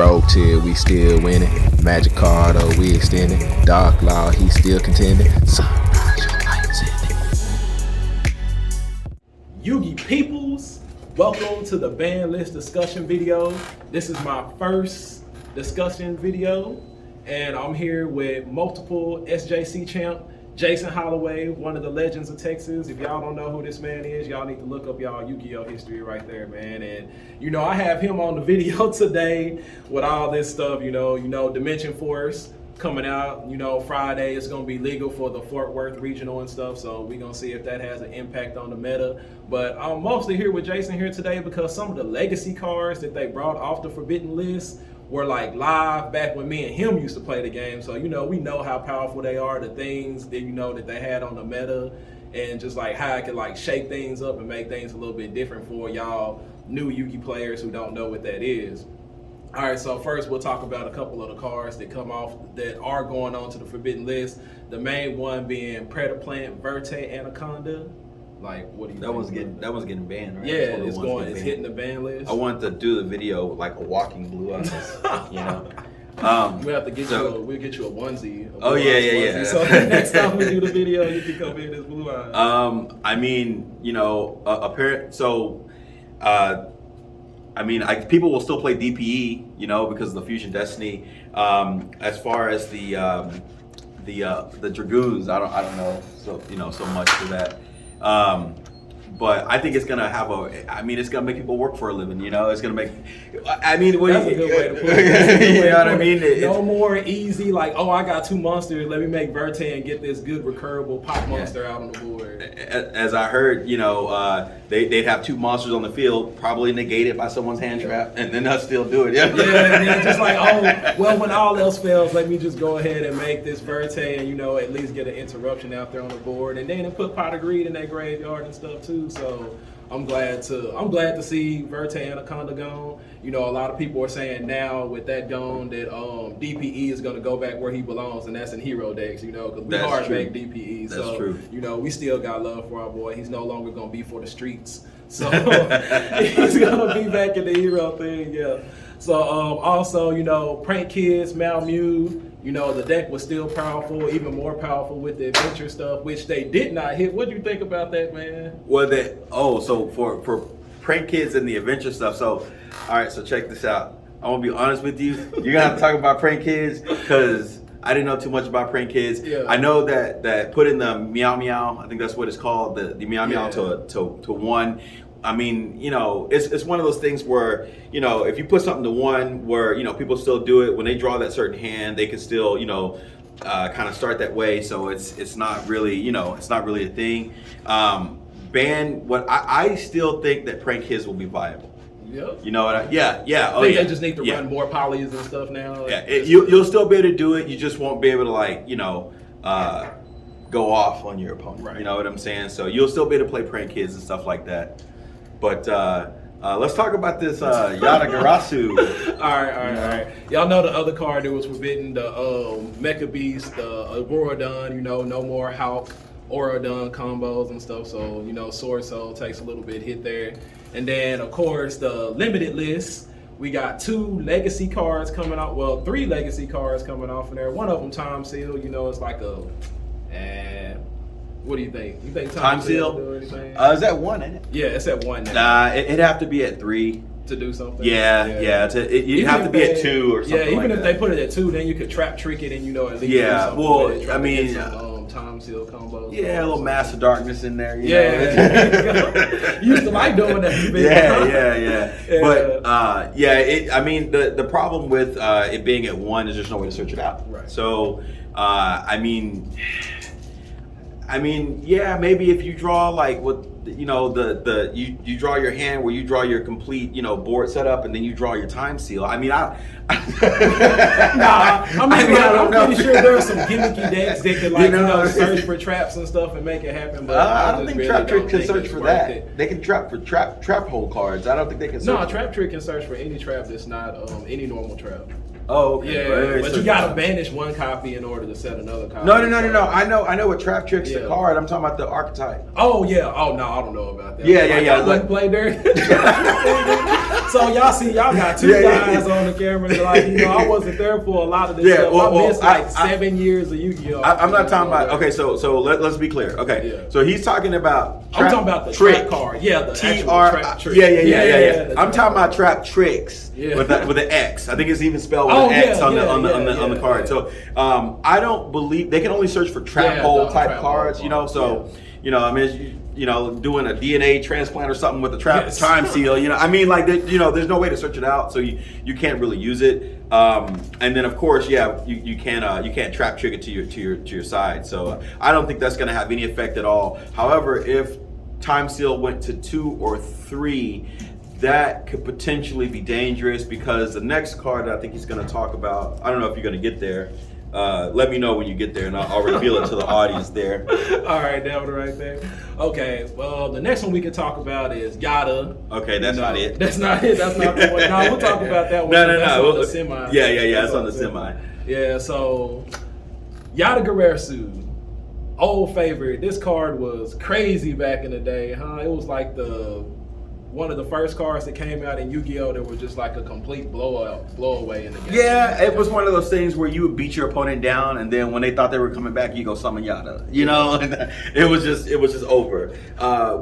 Rogue Tier, we still winning. Magic Cardo, we extending. Dark Law, he still contending. Sunrise, your lights in it. Yugi peoples, welcome to the Banlist discussion video. This is my first discussion video, and I'm here with multiple SJC champ, Jaicen Halloway, one of the legends of Texas. If y'all don't know who this man is, y'all need to look up y'all Yu-Gi-Oh history right there, man. And you know, I have him on the video today with all this stuff. You know, Dimension Force coming out. You know, Friday it's gonna be legal for the Fort Worth regional and stuff. So we're gonna see if that has an impact on the meta. But I'm mostly here with Jaicen here today because some of the legacy cards that they brought off the Forbidden List were like live back when me and him used to play the game. So, you know, we know how powerful they are, the things that, you know, that they had on the meta, and just like how it could like shake things up and make things a little bit different for y'all new Yugi players who don't know what that is. All right, so first we'll talk about a couple of the cards that come off that are going on to the Forbidden List. The main one being Predaplant, Verte, Anaconda. Like, what do you think? That was getting banned, right? Yeah, it's hitting the ban list. I wanted to do the video like a walking blue eyes, you know. We'll have to get we'll get you a onesie. Yeah. So next time we do the video, you can come in as blue eyes. I mean, you know, people will still play DPE, you know, because of the Fusion Destiny. As far as the Dragoons, I don't know so much for that. But I think it's gonna it's gonna make people work for a living, you know. It's gonna make, that's a good way to put it. You know what I mean? No more easy like, oh, I got two monsters, let me make Verte and get this good recurable pop monster out on the board. As I heard, you know, they'd have two monsters on the field, probably negated by someone's hand trap, and then they'll still do it. Yeah, just like, oh, well, when all else fails, let me just go ahead and make this Verte and, you know, at least get an interruption out there on the board, and then put Pot of Greed in that graveyard and stuff too. So I'm glad to see Verte Anaconda gone. You know, a lot of people are saying now with that gone that DPE is going to go back where he belongs, and that's in hero decks. You know, because we hard make DPE. That's true. You know, we still got love for our boy. He's no longer going to be for the streets. So he's going to be back in the hero thing. Yeah. So also, you know, Prank Kids, Malmew. You know, the deck was still powerful, even more powerful with the adventure stuff, which they did not hit. What do you think about that, man? Well, so for Prank Kids and the adventure stuff, so, all right, so check this out. I'm going to be honest with you. You're going to have to talk about Prank Kids because I didn't know too much about Prank Kids. Yeah. I know that putting the Meow Meow, I think that's what it's called, the Meow Meow to one. I mean, you know, it's one of those things where, you know, if you put something to one where, you know, people still do it, when they draw that certain hand, they can still, you know, kind of start that way. So it's not really, you know, it's not really a thing. I still think that Prank Kids will be viable. Yep. You know what They just need to run more polys and stuff now. Yeah, you'll still be able to do it. You just won't be able to, like, you know, go off on your opponent. Right. You know what I'm saying? So you'll still be able to play Prank Kids and stuff like that. But let's talk about this Yatagarasu. All right. Y'all know the other card that was forbidden, the Mecha Beast, the Aurodon, you know, no more Hulk, Aurodon combos and stuff. So, you know, Sword Soul takes a little bit hit there. And then, of course, the limited list. We got 2 legacy cards coming out. Well, 3 legacy cards coming off in there. One of them Time Seal, you know, it's like a... what do you think? You think Time Seal do anything? Is that 1, ain't it? Yeah, it's at 1 now. Nah, it'd have to be at 3 to do something. Yeah. You'd have to be at 2 or something. Yeah, even if they put it at 2, then you could trap trick it and, you know, at least do something. Well, I mean, Time Seal combos. Yeah, a little Master Darkness in there. You know? You used to like doing that. Yeah. But I mean, the problem with it being at 1 is there's no way to search it out. Right. So, I mean, yeah, maybe if you draw like what, you know, you draw your hand where you draw your complete, you know, board setup and then you draw your Time Seal. I mean, I'm pretty sure there are some gimmicky decks that could, like, you know, search for traps and stuff and make it happen. But I don't think Trap Trick can search for that. They can trap for trap hole cards. I don't think they can search. No, Trap Trick can search for any trap that's not any normal trap. Oh, okay. Yeah, but you gotta banish one copy in order to set another copy. No. I know what Trap Trick's the card. I'm talking about the archetype. Oh yeah. Oh no, I don't know about that. Yeah. Like played there. So y'all see, y'all got two guys on the camera. Like, you know, I wasn't there for a lot of this stuff. I missed like 7 years of Yu-Gi-Oh. I'm not talking about. Okay, so let's be clear. Okay, so he's talking about. I'm talking about the trap card. Yeah, the actual trap trick. Yeah. I'm talking about trap tricks with the X. I think it's even spelled with an X on the card. So I don't believe they can only search for trap hole type cards. You know, so you know, I mean. You know, doing a DNA transplant or something with a time seal. You know, I mean, like, you know, there's no way to search it out, so you can't really use it. And then, of course, you can't trap trick it to your side. So I don't think that's going to have any effect at all. However, if time seal went to 2 or 3, that could potentially be dangerous because the next card that I think he's going to talk about. I don't know if you're going to get there. Let me know when you get there, and I'll reveal it to the audience there. All right, that one right there. Okay, well, the next one we can talk about is Yada. Okay, that's not it. That's not it. That's not the one. No, we'll talk about that one. No. On the semi. Yeah. That's on the semi. Yeah, so Yada Guerreru, old favorite. This card was crazy back in the day, huh? It was like one of the first cards that came out in Yu-Gi-Oh! That was just like a complete blow-away in the game. Yeah, it was one of those things where you would beat your opponent down, and then when they thought they were coming back, you go summon Yada. You know, and it was just over.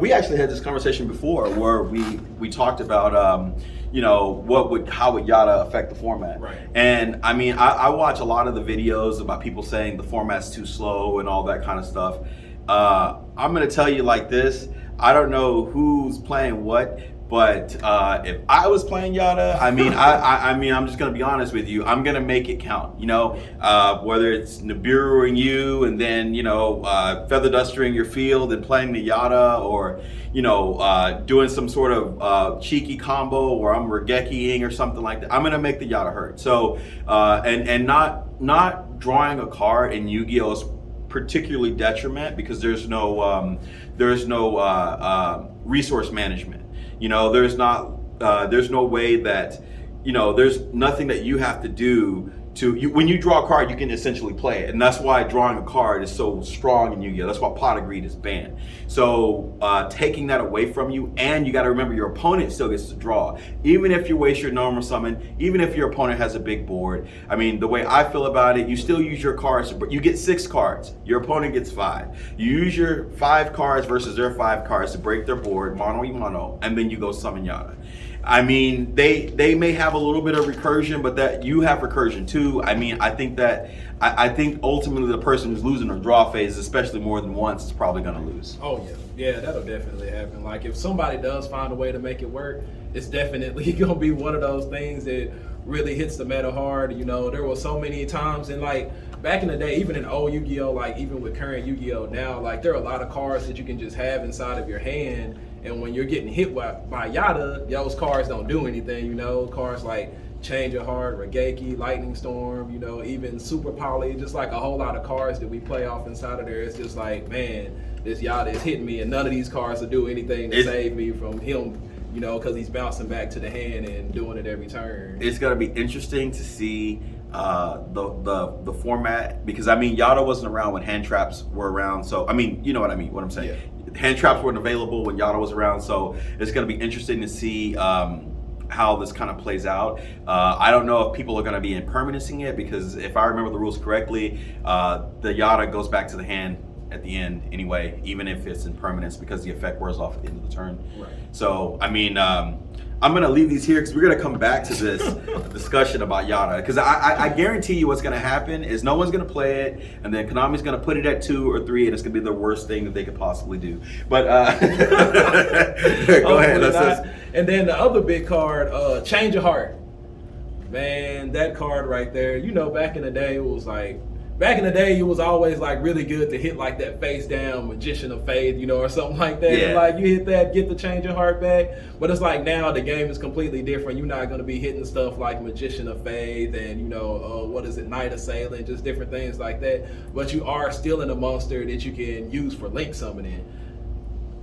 We actually had this conversation before where we talked about you know, how would Yada affect the format? Right. And I mean, I watch a lot of the videos about people saying the format's too slow and all that kind of stuff. I'm gonna tell you like this. I don't know who's playing what, but if I was playing Yada, I mean, I'm just gonna be honest with you. I'm gonna make it count. You know, whether it's Nibiruing you and then feather dustering your field and playing the Yada, or doing some sort of cheeky combo where I'm Regeki-ing or something like that. I'm gonna make the Yada hurt. So and not drawing a card in Yu-Gi-Oh is particularly detriment because there's no resource management. There's no way that there's nothing that you have to do when you draw a card, you can essentially play it, and that's why drawing a card is so strong in Yu-Gi-Oh. That's why Pot of Greed is banned. So taking that away from you, and you got to remember your opponent still gets to draw, even if you waste your normal summon, even if your opponent has a big board. I mean, the way I feel about it, you still use your cards, but you get 6 cards. Your opponent gets 5. You use your 5 cards versus their 5 cards to break their board, mono y mono, and then you go summon Yada. I mean, they may have a little bit of recursion, but that you have recursion too. I mean, I think ultimately the person who's losing their draw phase, especially more than once, is probably going to lose. Oh yeah, that'll definitely happen. Like if somebody does find a way to make it work, it's definitely going to be one of those things that really hits the meta hard. There were so many times, and like back in the day, even in old Yu-Gi-Oh, like even with current Yu-Gi-Oh now, like there are a lot of cards that you can just have inside of your hand. And when you're getting hit by Yada, those cards don't do anything, Cards like Change of Heart, Regeki, Lightning Storm, even Super Poly, just like a whole lot of cards that we play off inside of there. It's just like, man, this Yada is hitting me, and none of these cards will do anything to save me from him, because he's bouncing back to the hand and doing it every turn. It's going to be interesting to see the format, because I mean, Yada wasn't around when hand traps were around, so I mean, you know what I mean, what I'm saying. Yeah. Hand traps weren't available when Yada was around, so it's going to be interesting to see how this kind of plays out. I don't know if people are going to be impermanenting it, because if I remember the rules correctly, the Yada goes back to the hand at the end anyway, even if it's in permanence, because the effect wears off at the end of the turn. Right. So I mean, I'm going to leave these here because we're going to come back to this discussion about Yada. Because I guarantee you what's going to happen is no one's going to play it, and then Konami's going to put it at 2 or 3, and it's going to be the worst thing that they could possibly do. But go ahead. And then the other big card, Change of Heart. Man, that card right there, back in the day, it was always like really good to hit like that face down Magician of Faith, or something like that. Yeah. And like you hit that, get the Change of Heart back. But it's like now the game is completely different. You're not going to be hitting stuff like Magician of Faith and Night Assailant, just different things like that. But you are still in a monster that you can use for link summoning.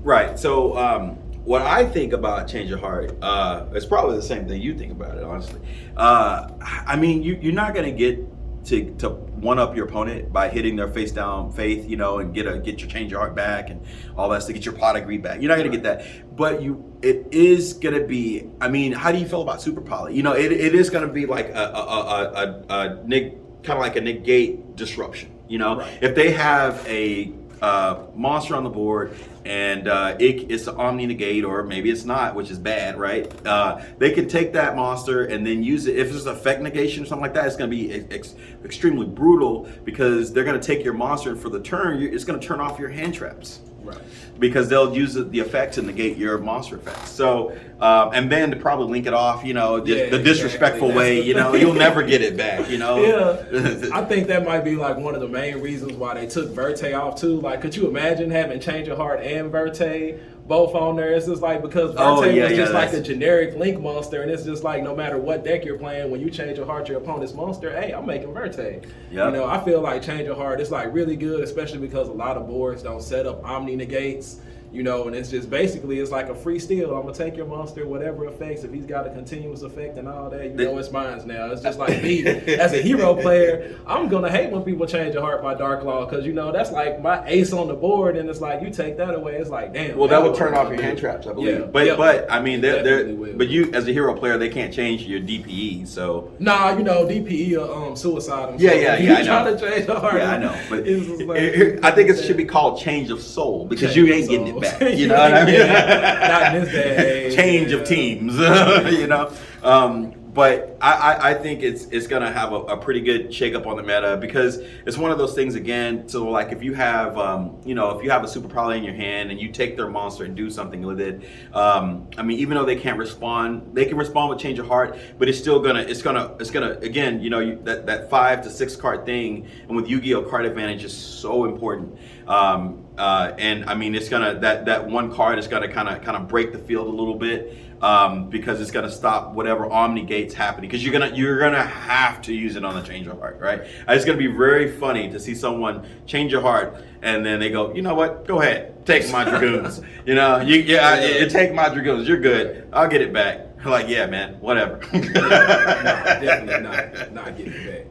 Right. So what I think about Change of Heart, it's probably the same thing you think about it, honestly. I mean, you're not going to get to one up your opponent by hitting their face down faith, and get your change your heart back and all that to get your pot of greed back. You're not gonna get that, but it is gonna be. I mean, how do you feel about super poly? It is gonna be like a kind of like a negate disruption. Right. If they have a monster on the board and it's an omni negate, or maybe it's not, which is bad, right? They can take that monster and then use it. If it's effect negation or something like that, it's going to be extremely brutal, because they're going to take your monster, and for the turn, it's going to turn off your hand traps. Right. Because they'll use the effect to negate your monster effects. So, and then to probably link it off, the disrespectful way, you'll never get it back, Yeah. I think that might be like one of the main reasons why they took Verte off too. Like, could you imagine having Change of Heart and Verte both on there? It's just like, because Verte was just like a generic link monster, and it's just like, no matter what deck you're playing, when you change your heart your opponent's monster, hey, I'm making Verte. Yep. I feel like Change of Heart is like really good, especially because a lot of boards don't set up omni negates. And it's just basically, it's like a free steal. I'm gonna take your monster, whatever effects. If he's got a continuous effect and all that, it's mine now. It's just like me as a hero player. I'm gonna hate when people change a heart by Dark Law, because that's like my ace on the board, and it's like you take that away. It's like, damn. Well, that would turn off your hand traps, I believe. Yeah. But I mean, but you as a hero player, they can't change your DPE. So DPE suicide. Yeah, I know. Trying to change a heart. Yeah, I know. But like, I think it should be called change of soul, because you ain't getting it back. You know what I mean? Not in this day. Change of teams. But I think it's gonna have a pretty good shakeup on the meta, because it's one of those things again. So like, if you have if you have a super poly in your hand and you take their monster and do something with it, I mean, even though they can't respond, they can respond with Change of Heart, but it's gonna again, that 5 to 6 card thing, and with Yu-Gi-Oh, card advantage is so important. And I mean, it's gonna that one card is gonna kind of break the field a little bit, because it's gonna stop whatever omni gates happening, because you're gonna have to use it on the Change of Heart, right? It's gonna be very funny to see someone change your heart and then they go, you know what? Go ahead, take my dragoons. Take my dragoons. You're good. I'll get it back. Like, yeah, man, whatever. Definitely not getting it back.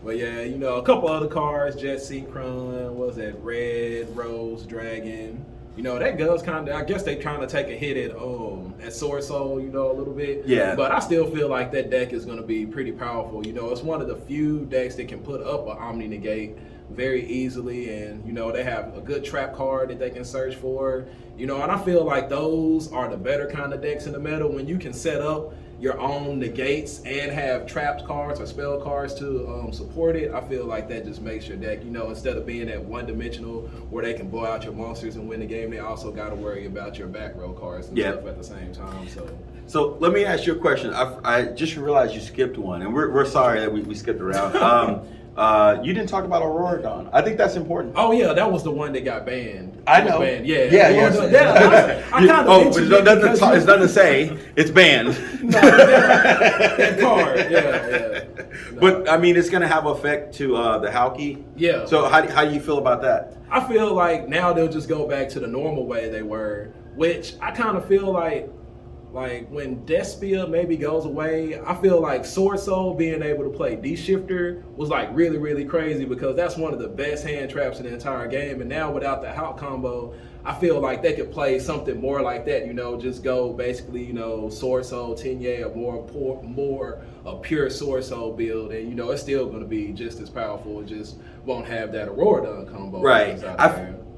But yeah, a couple other cards, Jet Synchron, what was that, Red Rose Dragon. That gun's kind of, I guess they trying to take a hit at Sword Soul, a little bit. Yeah. But I still feel like that deck is going to be pretty powerful. It's one of the few decks that can put up an Omni Negate very easily, and they have a good trap card that they can search for. And I feel like those are the better kind of decks in the meta, when you can set up your own negates and have traps cards or spell cards to support it. I feel like that just makes your deck, instead of being that one-dimensional where they can blow out your monsters and win the game, they also got to worry about your back row cards and stuff at the same time. So let me ask you a question. I just realized you skipped one, and we're sorry that we skipped around. You didn't talk about Aurora Dawn. I think that's important. Oh yeah, that was the one that got banned. I know. Banned. Yeah. I kind of it's nothing to say. It's banned. that card. Yeah. No. But I mean, it's gonna have effect to the Halki. Yeah. So how do you feel about that? I feel like now they'll just go back to the normal way they were, which I kind of feel like when Despia maybe goes away, I feel like Sword Soul being able to play D-Shifter was like really, really crazy, because that's one of the best hand traps in the entire game. And now without the Hulk combo, I feel like they could play something more like that, just go basically, Sword Soul, Tenye, or more a pure Sword Soul build, and it's still going to be just as powerful. It just won't have that Aurora Dawn combo. Right.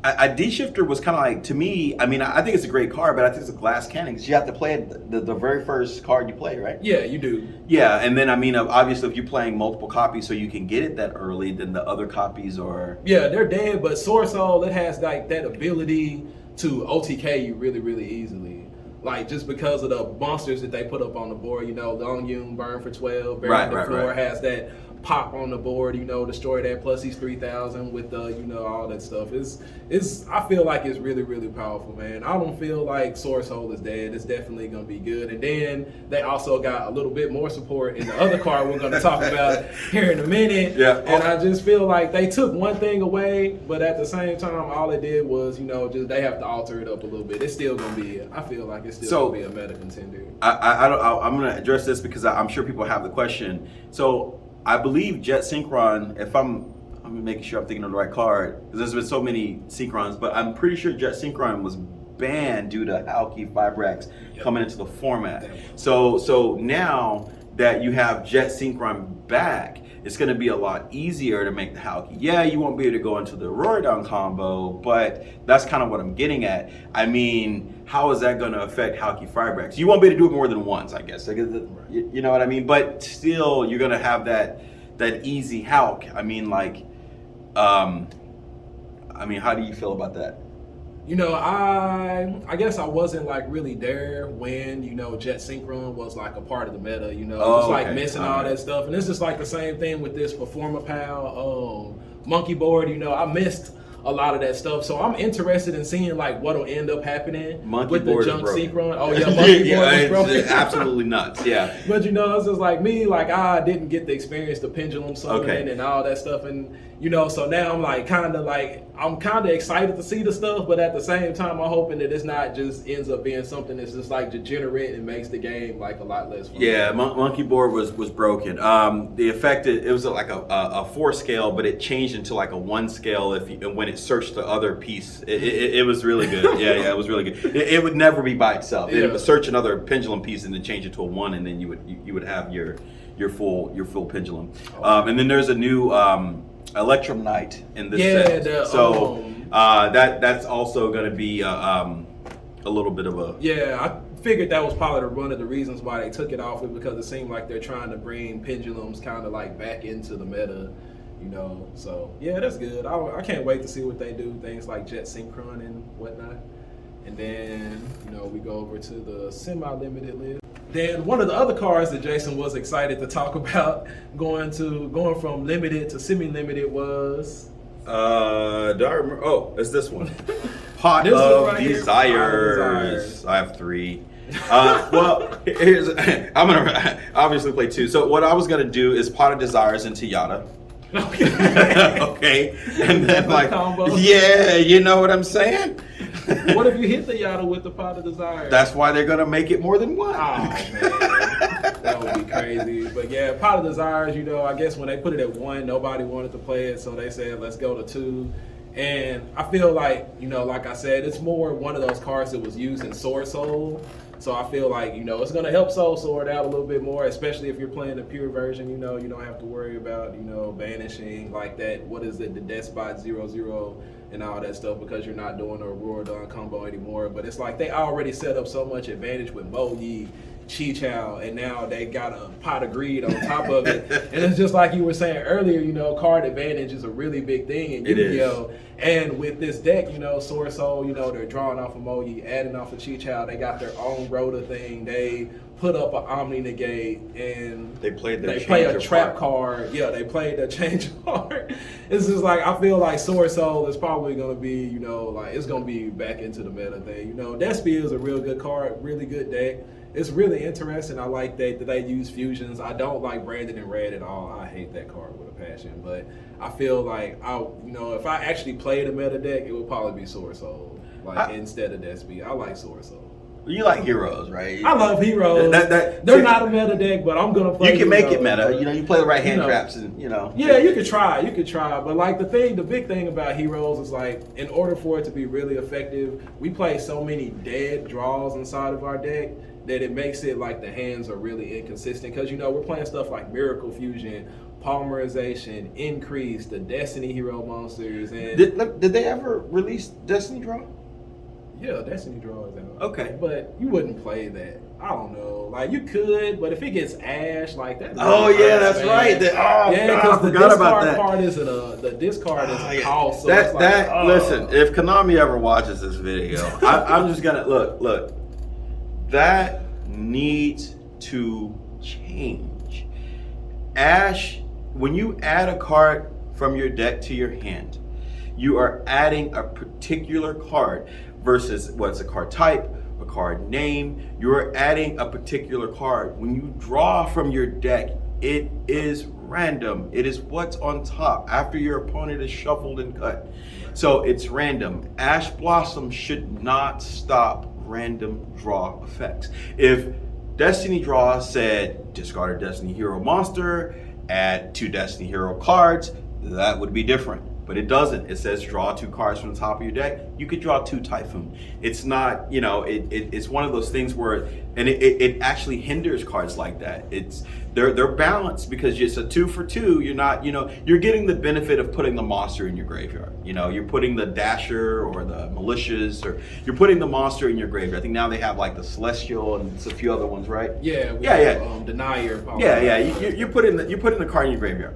A D-Shifter was kind of like, to me, I mean, I think it's a great card, but I think it's a glass cannon, because you have to play it the very first card you play, right? Yeah, you do. Yeah, and then, I mean, obviously, if you're playing multiple copies so you can get it that early, then the other copies are... Yeah, they're dead, but Sword Soul, it has like that ability to OTK you really, really easily. Like, just because of the monsters that they put up on the board, Long Yun, Burn for 12, Bury the Floor has that pop on the board, destroy that, plus he's 3,000 with the, all that stuff. I feel like it's really, really powerful, man. I don't feel like Sword Soul is dead. It's definitely going to be good. And then they also got a little bit more support in the other card we're going to talk about here in a minute. Yeah. And I just feel like they took one thing away, but at the same time, all it did was, just they have to alter it up a little bit. It's still going to be, I feel like it's still going to be a meta contender. I'm going to address this because I'm sure people have the question. So I believe Jet Synchron, if I'm making sure I'm thinking of the right card, because there's been so many Synchrons, but I'm pretty sure Jet Synchron was banned due to Halloway Fibrax coming into the format. So now that you have Jet Synchron back, it's going to be a lot easier to make the Halloway. Yeah, you won't be able to go into the Roar Down combo, but that's kind of what I'm getting at. I mean, how is that going to affect Halloway Fibrax? You won't be able to do it more than once, I guess. You know what I mean? But still, you're going to have that easy Halloway. I mean, like, how do you feel about that? You know, I guess I wasn't like really there when, you know, Jet Synchron was like a part of the meta, you know. It's like missing all that stuff. And it's just like the same thing with this Performer Pal monkey board, you know. I missed a lot of that stuff. So I'm interested in seeing like what'll end up happening with the junk Synchron. Oh yeah, monkey board is broken. It's absolutely nuts. Yeah. But you know, it's just like me, like I didn't get to experience the pendulum summoning and all that stuff, and you know, so now I'm like kind of excited to see the stuff, but at the same time I'm hoping that it's not just ends up being something that's just like degenerate and makes the game like a lot less fun. Yeah, monkey board was broken. The effect, it was like a 4 scale, but it changed into like a 1 scale when it searched the other piece. It was really good. Yeah, it was really good. It would never be by itself. It would search another pendulum piece and then change it to a 1, and then you would have your full pendulum. And then there's a new Electrum Knight in this set. That's also going to be a little bit of a... Yeah, I figured that was probably one of the reasons why they took it off, is because it seemed like they're trying to bring pendulums kind of like back into the meta, you know. So yeah, that's good. I can't wait to see what they do, things like Jet Synchron and whatnot. And then, you know, we go over to the semi-limited list. Then one of the other cards that Jaicen was excited to talk about going from limited to semi-limited was... do I remember? Oh, it's this one. Pot of Desires. I have 3. Well, I'm gonna obviously play 2. So what I was gonna do is Pot of Desires into Yada. Okay. And then like combo. Yeah, you know what I'm saying? What if you hit the Yada with the Pot of Desire? That's why they're gonna make it more than 1. Oh man, that would be crazy. But yeah, Pot of Desires, you know, I guess when they put it at 1, nobody wanted to play it, so they said let's go to 2. And I feel like, you know, like I said, it's more one of those cards that was used in Sword Soul. So I feel like, you know, it's going to help Soul Sword out a little bit more, especially if you're playing the pure version. You know, you don't have to worry about, you know, banishing like that. What is it? The Despot 0/0 and all that stuff, because you're not doing a Roar Dawn combo anymore. But it's like they already set up so much advantage with Moyi, Chi-Chow, and now they got a Pot of Greed on top of it. And it's just like you were saying earlier, you know, card advantage is a really big thing in Yu-Gi-Oh! And with this deck, you know, Sword Soul, you know, they're drawing off of Moyi, adding off of Chi-Chow. They got their own Rota thing. They put up an Omni Negate, and they play a trap card. Yeah, they played a change card. It's just like, I feel like Sword Soul is probably going to be, you know, like it's going to be back into the meta thing. You know, Despia is a real good card, really good deck. It's really interesting. I like that they use fusions. I don't like Branded in Red at all. I hate that card with a passion. But I feel like you know, if I actually played a meta deck, it would probably be Sword Soul, instead of Despia. I like Sword Soul. You like heroes, right? I love heroes. They're not a meta deck, but I'm gonna play. You can make it meta. You know, you play the right hand traps, and you know. Yeah, you could try. But like the big thing about heroes is like, in order for it to be really effective, we play so many dead draws inside of our deck that it makes it like the hands are really inconsistent. Because, you know, we're playing stuff like Miracle Fusion, Polymerization, Increase, the Destiny Hero monsters, and did they ever release Destiny Draw? Yeah, Destiny Draw is out. Okay. But you wouldn't play that. I don't know. Like, you could, but if it gets Ash, like that. Oh yeah, that's right. Because the discard part isn't the discard is a cost. So listen, if Konami ever watches this video, I'm just gonna look. That needs to change. Ash, when you add a card from your deck to your hand, you are adding a particular card versus what's a card type, a card name. You're adding a particular card. When you draw from your deck, it is random. It is what's on top after your opponent is shuffled and cut. So it's random. Ash Blossom should not stop random draw effects. If Destiny Draw said discard a Destiny Hero monster, add 2 Destiny Hero cards, that would be different. But it doesn't. It says draw 2 cards from the top of your deck. You could draw 2 Typhoon. It's not, it's one of those things where, and it actually hinders cards like that. They're balanced because it's a 2 for 2. You're not, you're getting the benefit of putting the monster in your graveyard. You're putting the Dasher or the Militias, or you're putting the monster in your graveyard. I think now they have like the Celestial and a few other ones, right? Yeah. Denier. Yeah. You're putting the card in your graveyard.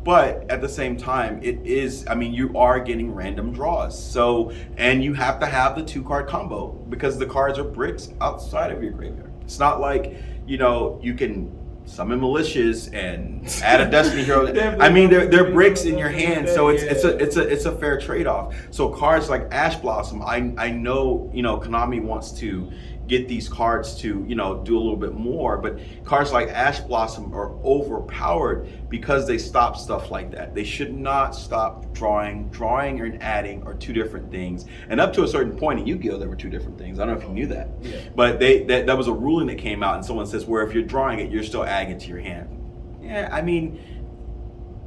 But at the same time, you are getting random draws. So, and you have to have the 2-card combo because the cards are bricks outside of your graveyard. It's not like, you can summon Militias and add a Destiny Hero. They're bricks in your hand, so it's a fair trade-off. So cards like Ash Blossom, I know Konami wants to get these cards to do a little bit more, but cards like Ash Blossom are overpowered because they stop stuff like that. They should not stop drawing and adding are 2 different things, and up to a certain point in Yu-Gi-Oh there were 2 different things. I don't know if you knew that. But that was a ruling that came out, and someone says where if you're drawing it, you're still adding it to your hand.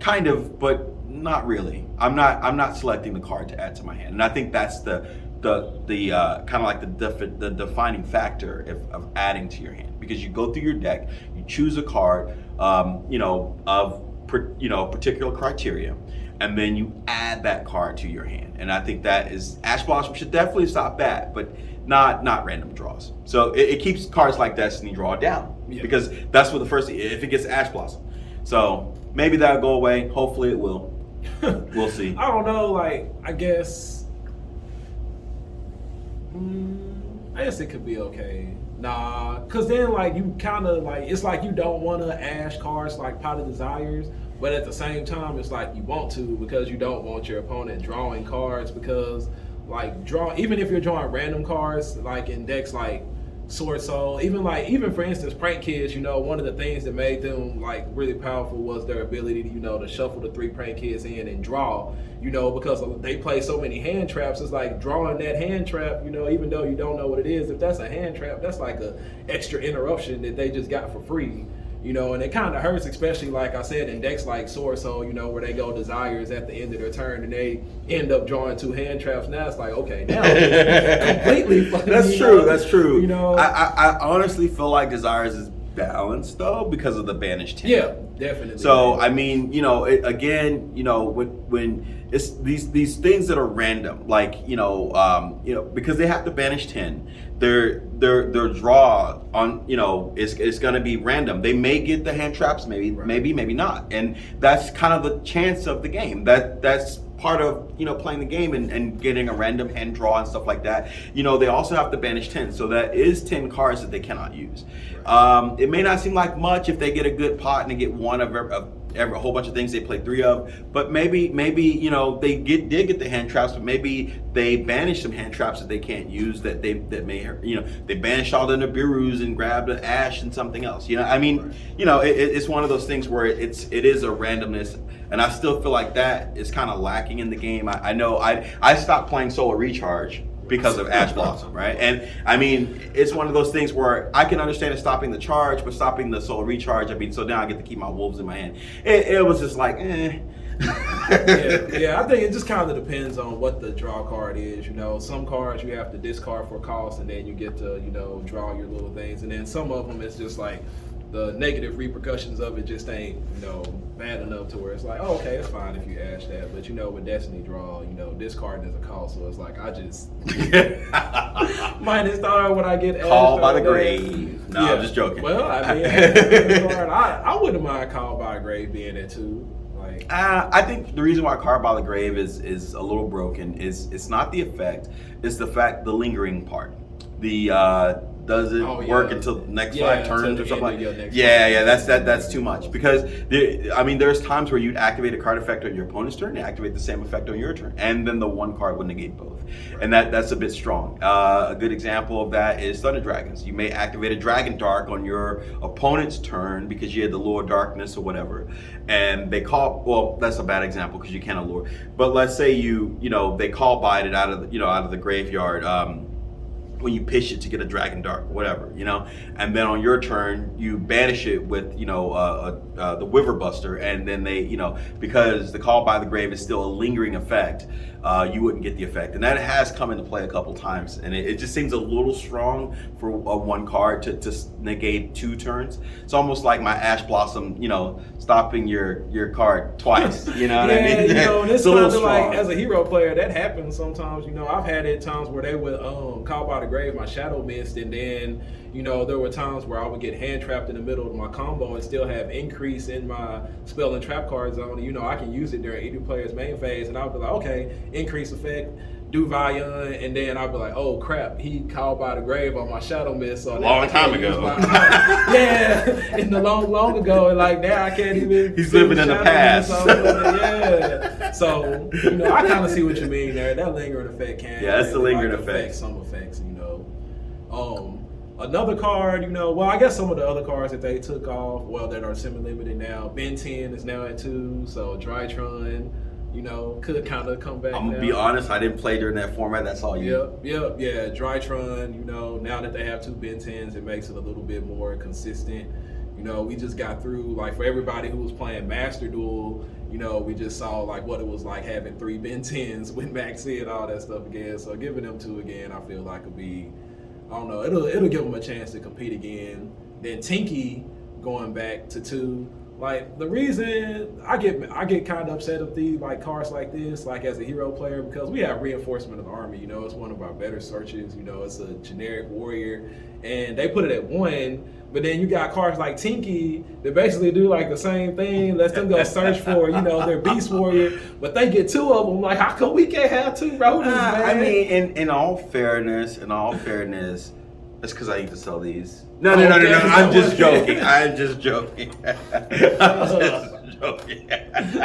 Kind of, but not really. I'm not selecting the card to add to my hand, and I think that's the kind of like the defining factor of adding to your hand, because you go through your deck, you choose a card, of particular criteria, and then you add that card to your hand. And I think that is Ash Blossom should definitely stop that, but not random draws. So it keeps cards like Destiny draw down, because that's what the first, if it gets Ash Blossom. So maybe that'll go away. Hopefully it will. We'll see. I don't know. I guess it could be okay. Nah, cause then you kind of it's like you don't want to Ash cards like Pot of Desires, but at the same time it's like you want to, because you don't want your opponent drawing cards, because even if you're drawing random cards in decks like Sword Soul, even for instance Prank Kids, one of the things that made them really powerful was their ability to shuffle the 3 Prank Kids in and draw, because they play so many hand traps. It's like drawing that hand trap, even though you don't know what it is, if that's a hand trap, that's like a extra interruption that they just got for free. And it kind of hurts, especially like I said in decks like Sword Soul, where they go Desires at the end of their turn and they end up drawing 2 hand traps. Now it's like, okay, now completely fucking. That's true. I honestly feel like Desires is balanced though because of the banished 10. Yeah, definitely. So when it's these things that are random, because they have to banish 10. Their draw on is going to be random. They may get the hand traps, maybe not, and that's kind of the chance of the game. That's part of playing the game and getting a random hand draw and stuff like that. They also have to banish 10, so that is 10 cards that they cannot use. It may not seem like much if they get a good pot and they get one of a whole bunch of things they play 3 of, but maybe they did get the hand traps, but maybe they banish some hand traps that they can't use that may they banish all the Nibiru's and grab the Ash and something else. It's one of those things where it is a randomness, and I still feel like that is kind of lacking in the game. I know I stopped playing Solar Recharge because of Ash Blossom, right? And it's one of those things where I can understand it stopping the charge, but stopping the Solar Recharge, so now I get to keep my wolves in my hand. It was just like, eh. I think it just kind of depends on what the draw card is. Some cards you have to discard for cost, and then you get to draw your little things, and then some of them it's just like the negative repercussions of it just ain't bad enough to where it's like, oh, okay, it's fine if you Ash that, but with Destiny draw, discard is a cost, so it's like I just minus star when I get Called by the Grave. No, I'm just joking. Well, I wouldn't mind Called by the Grave being it too. I think the reason why Card by the Grave is a little broken is it's not the effect, it's the lingering part. Does it work until the next 5 turns or something like that? Yeah, that's too much, because there's times where you'd activate a card effect on your opponent's turn and activate the same effect on your turn, and then the one card would negate both, and that's a bit strong. A good example of that is Thunder Dragons. You may activate a Dragon Dark on your opponent's turn because you had the Lure Darkness or whatever, and they call. Well, that's a bad example because you can't allure. But let's say they call by it out of the graveyard. when you pitch it to get a dragon dart, whatever, you know, and then on your turn you banish it with, you know, the Wiver Buster, and then they, you know, because the Call by the Grave is still a lingering effect, you wouldn't get the effect, and that has come into play a couple times, and it just seems a little strong for one card to negate 2 turns. It's almost like my Ash Blossom, you know, stopping your card twice. You know what I mean? You know, it's it's a little kind of strong. like as a hero player, that happens sometimes. You know, I've had it times where they would Call by the Grave my Shadow Mist, and then, you know, there were times where I would get hand trapped in the middle of my combo and still have increase in my spell and trap card zone. You know, I can use it during either player's main phase, and I'll be like, okay, increase effect, do Vizyo, and then I'll be like, oh crap, he Called by the Grave on my Shadow Mist. So Long time ago. Yeah, in the long ago, and like now I can't even. He's living in the past. Yeah. So, you know, I kind of see what you mean there. That lingering effect can. Yeah, that's the lingering like, effect. Some effects, you know. Another card, you know, well, I guess some of the other cards that they took off, well, that are semi-limited now. Ben 10 is now at 2, so Drytron, you know, could kind of come back. I'm gonna be honest, I didn't play during that format. That's all you. Yep. Drytron, you know, now that they have 2 Ben 10s, it makes it a little bit more consistent. You know, we just got through, like, for everybody who was playing Master Duel, you know, we just saw, like, what it was like having 3 Ben 10s with Maxi and all that stuff again. So giving them 2 again, I feel like would be, I don't know, it'll give them a chance to compete again. Then Tinky going back to 2. Like, the reason I get kind of upset with these, like, cards like this, like, as a hero player, because we have Reinforcement of the Army. You know, it's one of our better searches. You know, it's a generic warrior, and they put it at 1. But then you got cards like Tinky that basically do like the same thing. Let them go search for, you know, their Beast Warrior, but they get 2 of them. Like, how come we can't have 2 rodents, man? I mean, in all fairness, that's because I need to sell these. No. I'm just joking. I'm just joking.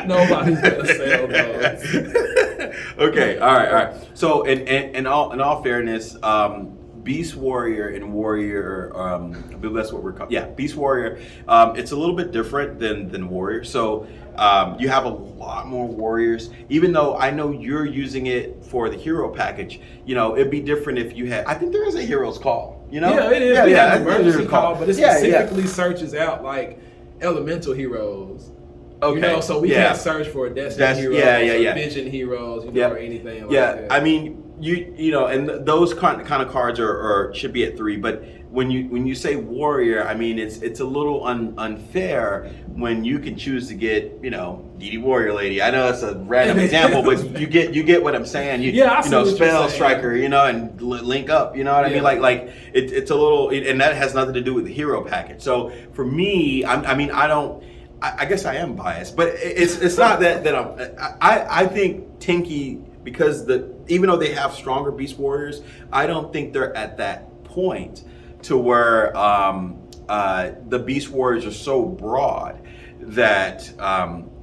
Nobody's gonna sell those. Okay. All right. So, in all fairness, Beast Warrior and Warrior, I believe that's what we're calling. Yeah, Beast Warrior. It's a little bit different than Warrior. So you have a lot more warriors. Even though I know you're using it for the hero package, you know, it'd be different if you had. I think there is a hero's call. You know? Yeah, it is. Yeah, we yeah, have an emergency call, but it specifically searches out like elemental heroes. Okay. You know, so we can't search for Destiny heroes, or Vision heroes, you know, or anything like that. Yeah, I mean, you know, and those kind of cards are should be at 3. But when you say warrior, I mean, it's a little unfair when you can choose to get, you know, DD Warrior Lady. I know that's a random example, but you get what I'm saying. You know, Spell Striker, you know, and link up. You know what I mean? Like it's a little, and that has nothing to do with the hero package. So for me, I guess I am biased, but it's not that I think Tinky, because even though they have stronger Beast Warriors, I don't think they're at that point to where the Beast Warriors are so broad that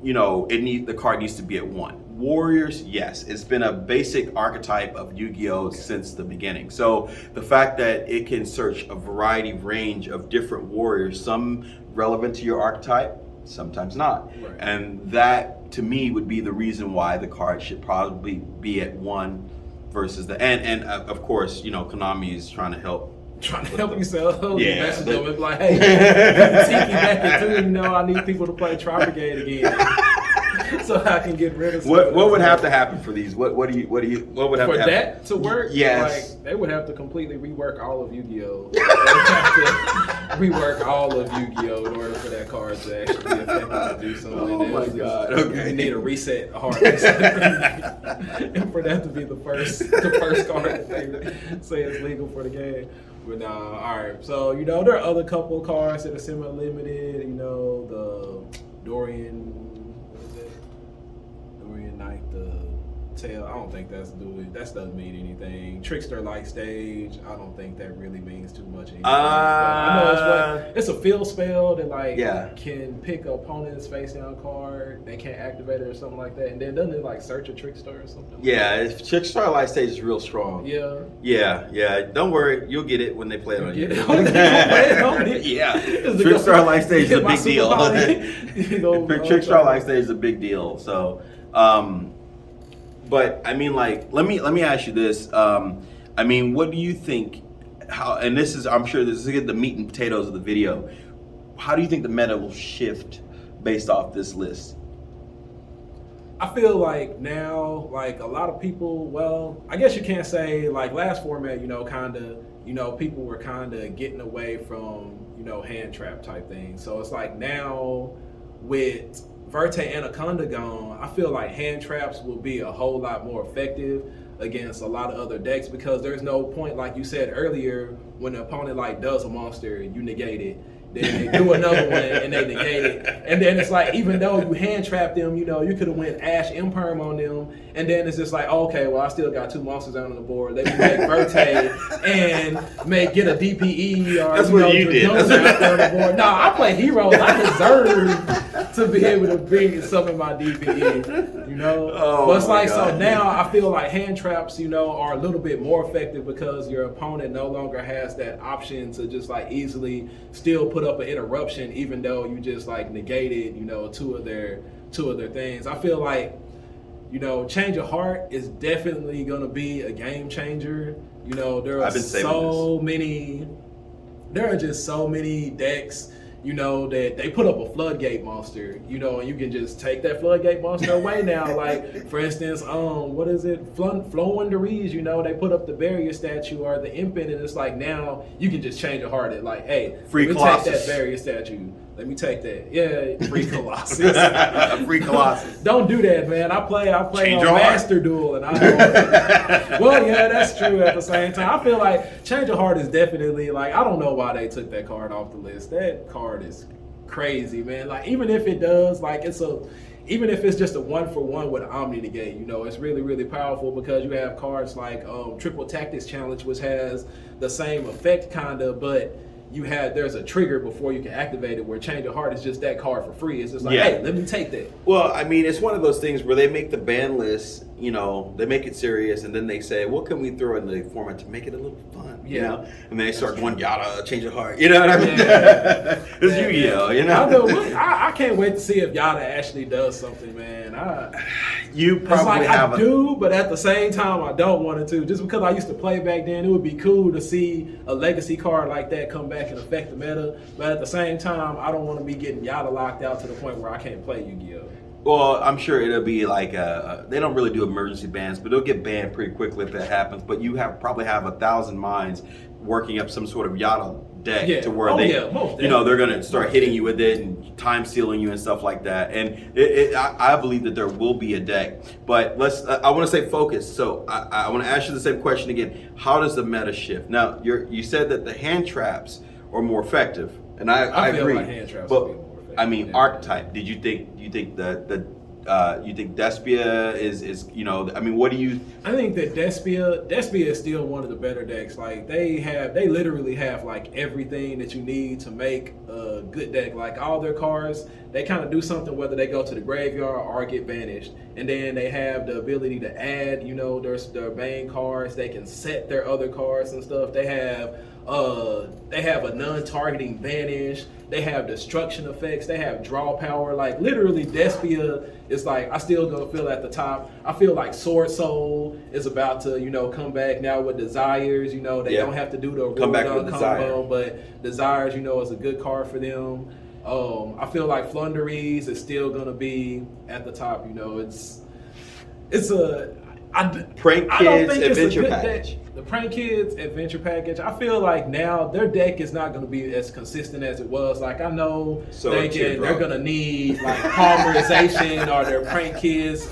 you know, the card needs to be at 1. Warriors, yes, it's been a basic archetype of Yu-Gi-Oh since the beginning. So the fact that it can search a variety range of different warriors, some relevant to your archetype, sometimes not. Right. And that, to me, would be the reason why the card should probably be at 1 versus and of course, you know, Konami is trying to help you sell. Yeah. Message them and be like, hey, Tinky back at 2, you know, I need people to play Tri Brigade again. So I can get rid of what would have to happen for these? What would have for to happen? That to work? Yes. Like, they would have to completely rework all of Yu-Gi-Oh. They would have to rework all of Yu-Gi-Oh in order for that card to actually be effective to do something. Oh my God. Okay. We need a reset, a hard reset. And for that to be the first card that they say is legal for the game. But all right. So, you know, there are other couple cards that are semi-limited. You know, the Dorian Knight, the tail. I don't think that doesn't mean anything. Trickster Light Stage. I don't think that really means too much. I know it's a field spell that can pick opponent's face down card. They can't activate it or something like that. And then doesn't it like search a Trickster or something? Yeah, Trickster Light Stage is real strong. Yeah. Don't worry, you'll get it when they play it on you. Yeah, Trickster Light Stage is a big deal. Trickster Light Stage is a big deal. So. But I mean, like, let me ask you this. I I mean, what do you think? How? And this is, I'm sure, this is the meat and potatoes of the video. How do you think the meta will shift based off this list? I feel like now, like a lot of people, well, I guess you can't say like last format, kind of, people were kind of getting away from, hand trap type things. So it's like now with Verte Anaconda gone, I feel like hand traps will be a whole lot more effective against a lot of other decks because there's no point, like you said earlier, when the opponent like does a monster, you negate it. Then they do another one and they negate it. And then it's like, even though you hand trapped them, you could have went Ash Imperm on them. And then it's just like, okay, well, I still got 2 monsters out on the board. Let me make Verte and get a DPE or that's what you did. On the board. No, I play heroes. I deserve to be able to bring some of my DPE, Oh, but it's like, God. so now I feel like hand traps, are a little bit more effective because your opponent no longer has that option to just like easily still put up an interruption, even though you just like negated, two of their things. I feel like, Change of Heart is definitely gonna be a game changer. There are just so many decks, that they put up a floodgate monster, and you can just take that floodgate monster away now. Like, for instance, what is it? Flowing Deriz, they put up the barrier statue or the infant, and it's like now you can just change a heart. It like, hey, free let me Colossus. take that barrier statue. Let me take that. Yeah, free Colossus. Free Colossus. Don't do that, man. I play Change on your heart. Master Duel, and I don't. Well, yeah, that's true. At the same time, I feel like Change of Heart is definitely like, I don't know why they took that card off the list. That card is crazy, man. Like, even if it does, like, even if it's just a 1-for-1 with Omni Negate, it's really, really powerful because you have cards like Triple Tactics Challenge, which has the same effect, kinda, but there's a trigger before you can activate it, where Change of Heart is just that card for free. It's just like, hey, let me take that. Well, I mean, it's one of those things where they make the ban list, they make it serious, and then they say, what can we throw in the format to make it a little fun, And then they start going, Yada, Change of Heart, you know what I mean? Yeah. It's Yu-Gi-Oh, I can't wait to see if Yada actually does something, man. You probably I do, but at the same time, I don't want it to. Just because I used to play back then, it would be cool to see a legacy card like that come back and affect the meta. But at the same time, I don't want to be getting Yada locked out to the point where I can't play Yu-Gi-Oh. Well, I'm sure it'll be like they don't really do emergency bans, but it'll get banned pretty quickly if that happens. But you probably have 1,000 minds working up some sort of Yada deck to where they're gonna start hitting you with it and time stealing you and stuff like that. And I believe that there will be a deck. But I want to say focus. So I want to ask you the same question again. How does the meta shift? Now you said that the hand traps are more effective, and I agree. Like hand traps but will be more effective. I mean, archetype. Do you think you think Despia is I mean, what do you? I think that Despia is still one of the better decks. Like, they literally have like everything that you need to make a good deck. Like, all their cards, they kind of do something whether they go to the graveyard or get banished. And then they have the ability to add, their main cards. They can set their other cards and stuff. They have a non-targeting banish. They have destruction effects. They have draw power. Like, literally, Despia is like, I still gonna feel at the top. I feel like Sword Soul is about to, come back now with Desires. They don't have to do the Come back Roll with Down Desire. combo, but Desires, is a good card for them. I feel like Flunderies is still gonna be at the top. Prank Kids Adventure Package. The Prank Kids Adventure Package, I feel like now their deck is not going to be as consistent as it was. Like, I know they're going to need like Palmerization or their Prank Kids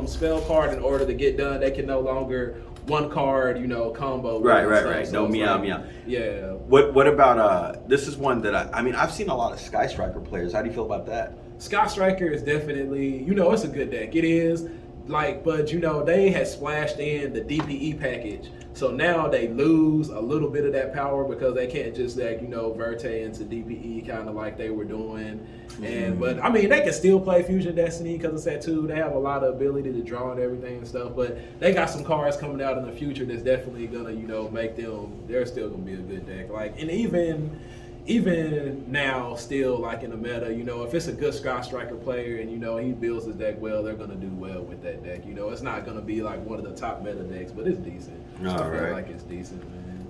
spell card in order to get done. They can no longer one card, combo. Right. So No meow like, meow. Yeah. What about this is one that I've seen a lot of Sky Striker players. How do you feel about that? Sky Striker is definitely, it's a good deck. It is. Like, but they had splashed in the DPE package, so now they lose a little bit of that power because they can't just Verte into DPE kind of like they were doing. And but I mean, they can still play Fusion Destiny because it's at 2. They have a lot of ability to draw and everything and stuff. But they got some cards coming out in the future that's definitely gonna make them. They're still gonna be a good deck. Like, and even even now, still like in the meta, you know, if it's a good Sky Striker player and, you know, he builds his deck well, they're going to do well with that deck. You know, it's not going to be like one of the top meta decks, but it's decent. I feel like it's decent, man.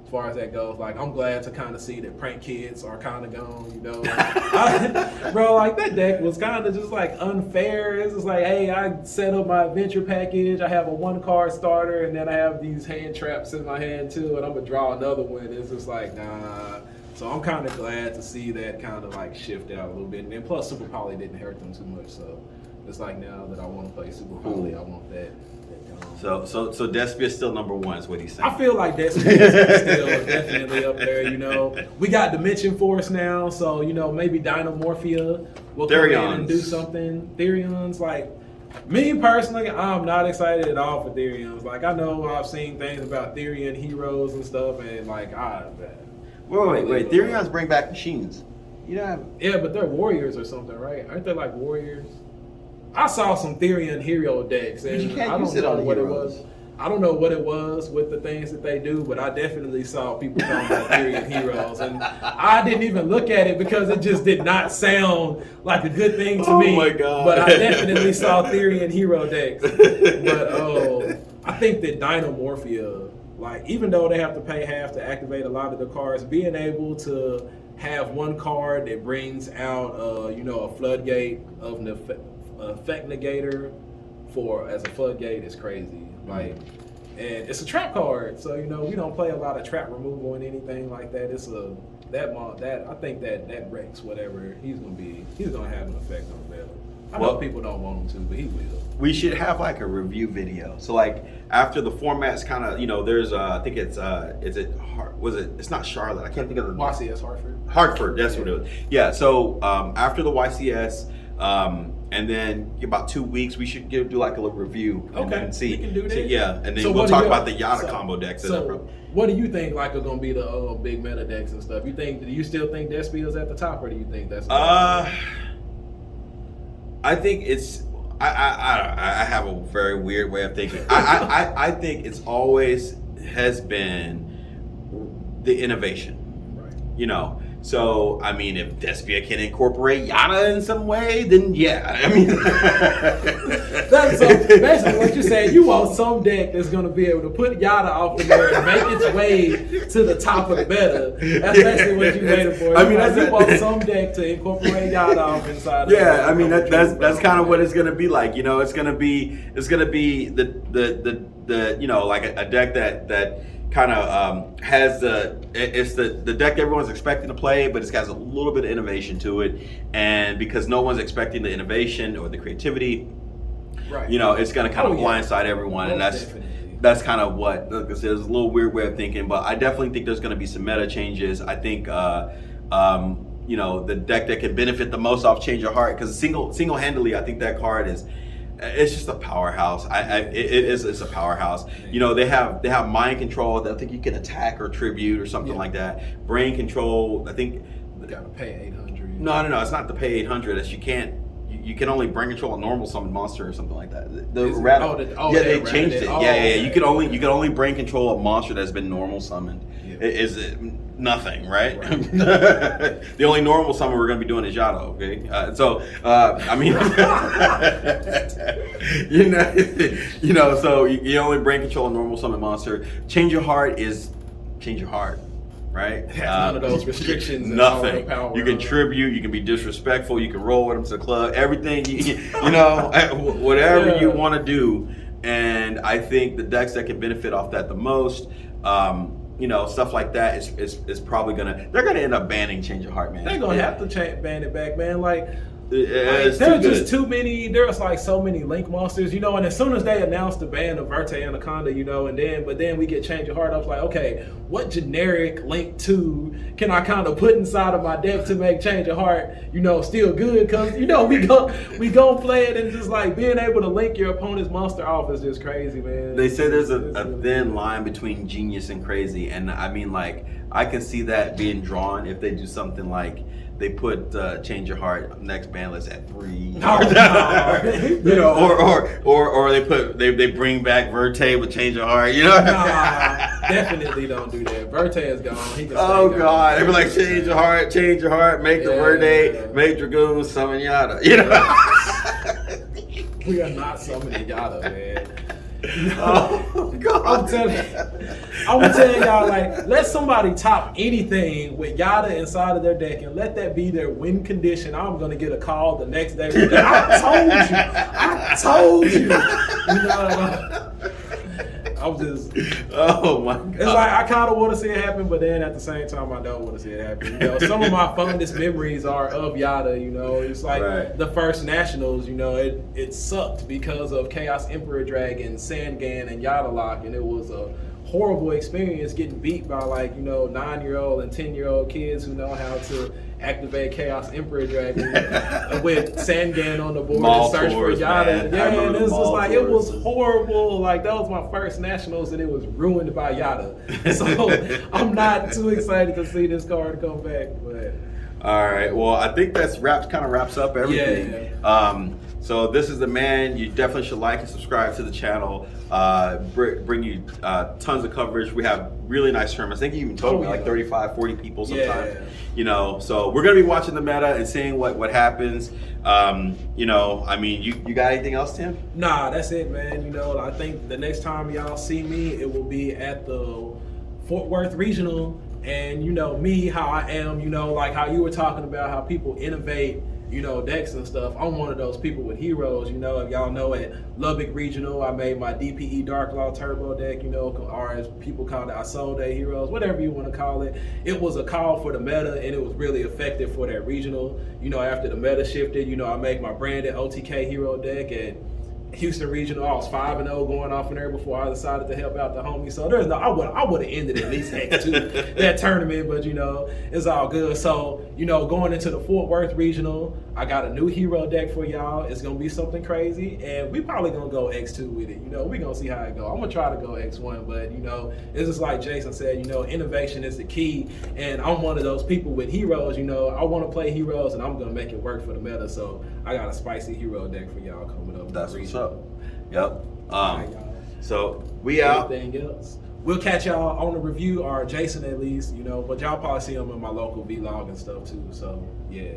As far as that goes, like, I'm glad to kind of see that prank kids are kind of gone, you know. Bro, like, that deck was kind of just, like, unfair. It's just like, hey, I set up my adventure package. I have a 1-card starter, and then I have these hand traps in my hand, too, and I'm going to draw another one. It's just like, nah. So I'm kind of glad to see that kind of, like, shift out a little bit. And then plus, Super Poly didn't hurt them too much, so it's like now that I want to play Super Poly, I want that. So Despia is still number 1 is what he's saying. I feel like Despia is still definitely up there, you know. We got Dimension Force now, so, you know, maybe Dynamorphia will come in and do something. Therions, like, me personally, I'm not excited at all for Therions. Like, I know I've seen things about Therion heroes and stuff, and, like, Wait. Therions bring back machines. You know? Yeah, but they're warriors or something, right? Aren't they, like, warriors? I saw some Therion hero decks, and I don't know what it was. I don't know what it was with the things that they do, but I definitely saw people talking about Therion heroes, and I didn't even look at it because it just did not sound like a good thing to me. Oh my God. But I definitely saw Therion hero decks. But I think that Dynamorphia, like, even though they have to pay half to activate a lot of the cards, being able to have one card that brings out, you know, a floodgate of an effect negator as a floodgate is crazy. Like, and it's a trap card, so, you know, we don't play a lot of trap removal and anything like that. It's I think that Rex, whatever he's gonna have an effect on Bella. I know people don't want him to, but he will. We should have like a review video. So like after the format's kind of, you know, there's I think it's it's not Charlotte. I can't think of the YCS Hartford. Hartford, that's what it was. Yeah. So after the YCS. And then about 2 weeks, we should do like a little review and see. We can do that. Yeah, and then we'll talk about the Yada combo decks. So, what do you think like are gonna be the big meta decks and stuff? Do you still think Despia's at the top, or do you think that's? I think it's. I have a very weird way of thinking. I think it's always has been the innovation, right? You know. So, I mean, if Despia can incorporate Yada in some way, then yeah. I mean, that's so basically what you're saying. You want some deck that's going to be able to put Yada off the board and make its way to the top of the meta. That's basically what you're waiting for. I mean, you want some deck to incorporate Yada off inside. Yeah, I mean that's kind of what it's going to be like. You know, it's going to be the you know, like a deck that kind of has it's the deck everyone's expecting to play, but it has a little bit of innovation to it, and because no one's expecting the innovation or the creativity, right? You know, it's going to kind of blindside everyone, and that's kind of what, like I said, it's a little weird way of thinking, but I definitely think there's going to be some meta changes. I think you know, the deck that can benefit the most off Change Your Heart, because single-handedly, I think that card is. It's just a powerhouse. It's a powerhouse. You know, they have mind control that I think you can attack or tribute or something like that. Brain control, I think. You gotta pay 800. No, it's not to pay 800. It's you can only brain control a normal summon monster or something like that. They changed it. Yeah. You can only brain control a monster that's been normal summoned. Yeah. Is it nothing, right? The only normal summon we're going to be doing is Yada, okay? I mean, you know, so you only brain control a normal summon monster. Change Your Heart is Change Your Heart, right? None of those restrictions. Nothing. You can tribute, you can be disrespectful, you can roll with them to the club, everything, you know, whatever you want to do. And I think the decks that can benefit off that the most, you know, stuff like that is probably they're gonna end up banning Change Your Heart, man. They're gonna have to ban it back, man. Like there's just too many. There's like so many Link monsters, you know. And as soon as they announced the ban of Verte Anaconda, you know, but then we get Change Your Heart. I was like, okay, what generic Link 2 can I kind of put inside of my deck to make Change Your Heart, you know, still good? Because you know we gon' play it, and just like being able to link your opponent's monster off is just crazy, man. They say there's a thin line between genius and crazy, and I mean, like, I can see that being drawn if they do something like they put Change Your Heart next Banlist at 3. No. You know, or they bring back Verte with Change Your Heart. You know. Nah, definitely don't do that. Verte is gone. He can stay Oh gone. God! They be like, Change Your Heart, make the Verde, make Dragoon, summon Yada. You know. We are not summoning Yada, man. Oh God! I'm telling y'all, like, let somebody top anything with Yada inside of their deck and let that be their win condition. I'm gonna get a call the next day. I told you. You know, I'm just. Oh my God! It's like I kind of want to see it happen, but then at the same time, I don't want to see it happen. You know, some of my fondest memories are of Yada. You know, it's like the first nationals. You know, it sucked because of Chaos Emperor Dragon, Sangan, and Yada Lock, and it was a horrible experience getting beat by, like, you know, 9-year-old and 10-year-old kids who know how to activate Chaos Emperor Dragon with Sangan on the board and search for Yada. Man. Yeah, and it's just like, it was horrible. Like, that was my first nationals and it was ruined by Yada. So I'm not too excited to see this card come back. But all right, well, I think that's kind of wraps up everything. Yeah. So this is the man. You definitely should like and subscribe to the channel. Bring you tons of coverage. We have really nice tournaments. I think you even told me like 35, 40 people sometimes. Yeah. You know, so we're gonna be watching the meta and seeing what happens. You know, I mean, you got anything else, Tim? Nah, that's it, man. You know, I think the next time y'all see me, it will be at the Fort Worth Regional. And you know me, how I am, you know, like how you were talking about how people innovate, you know, decks and stuff. I'm one of those people with heroes, you know. If y'all know, at Lubbock Regional, I made my DPE Dark Law Turbo deck, you know, or as people call it, I sold Day Heroes, whatever you want to call it. It was a call for the meta, and it was really effective for that regional. You know, after the meta shifted, you know, I made my branded OTK hero deck at Houston Regional. I was 5-0 going off in there before I decided to help out the homies. So there's no, I would have ended at least X2 that tournament, but you know, it's all good. So, you know, going into the Fort Worth Regional, I got a new hero deck for y'all. It's gonna be something crazy, and we probably gonna go X2 with it. You know, we gonna see how it go. I'm gonna try to go X1, but you know, it's just like Jaicen said, you know, innovation is the key, and I'm one of those people with heroes. You know, I want to play heroes, and I'm gonna make it work for the meta. So I got a spicy hero deck for y'all coming up. That's what's up. Yep. Right, so we out. Anything else? We'll catch y'all on the review, or Jaicen at least, you know, but y'all probably see them in my local vlog and stuff too. So yeah.